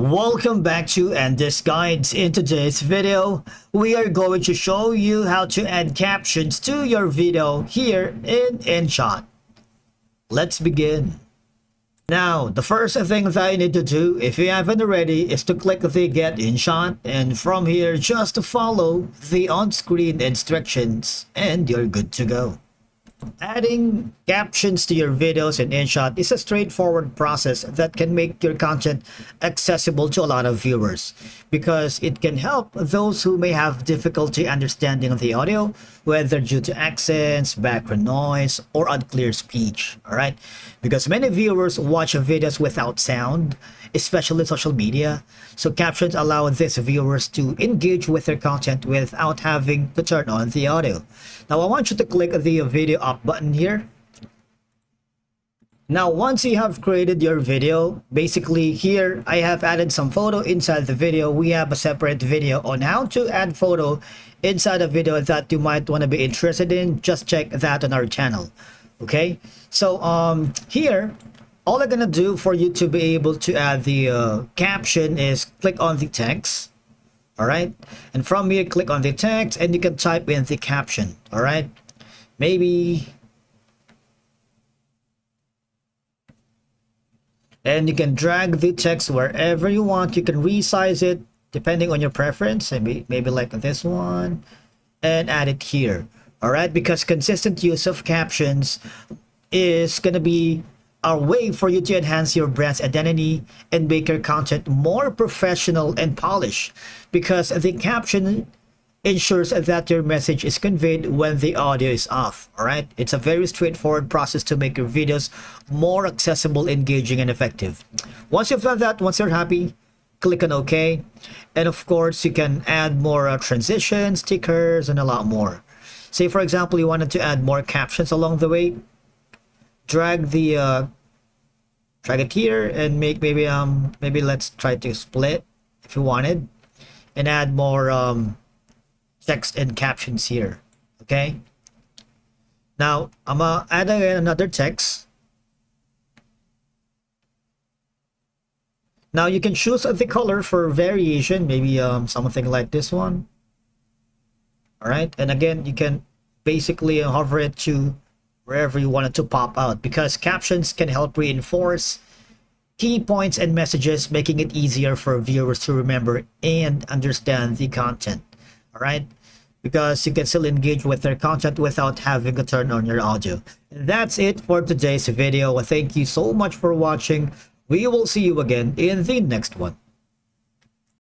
Welcome back to This Guides. In today's video, we are going to show you how to add captions to your video here in Inshot. Let's begin. Now, the first thing that you need to do, if you haven't already, is to click the Get Inshot, and from here, just to follow the on-screen instructions, and you're good to go. Adding captions to your videos in Inshot is a straightforward process that can make your content accessible to a lot of viewers because it can help those who may have difficulty understanding the audio, whether due to accents, background noise, or unclear speech. Alright, because many viewers watch videos without sound, especially social media, so captions allow these viewers to engage with their content without having to turn on the audio. Now I want you to click the video up button here. Now once you have created your video, basically here I have added some photo inside the video. We have a separate video on how to add photo inside a video that you might want to be interested in. Just check that on our channel. Okay, so here all I'm gonna do for you to be able to add the caption is click on the text. All right, and from here click on the text and you can type in the caption. All right, maybe, and you can drag the text wherever you want. You can resize it depending on your preference, maybe like this one, and add it here. All right, because consistent use of captions is gonna be a way for you to enhance your brand's identity and make your content more professional and polished, because the caption ensures that your message is conveyed when the audio is off. All right, it's a very straightforward process to make your videos more accessible, engaging, and effective. Once you've done that, once you're happy, click on OK, and of course you can add more transitions, stickers, and a lot more. Say for example you wanted to add more captions along the way, drag it here and make maybe let's try to split if you wanted, and add more text and captions here. Okay, now I'm gonna add another text. Now you can choose the color for variation, maybe something like this one. All right, and again you can basically hover it to wherever you want it to pop out, because captions can help reinforce key points and messages, making it easier for viewers to remember and understand the content. All right, because you can still engage with their content without having to turn on your audio. That's it for today's video. Thank you so much for watching. We will see you again in the next one.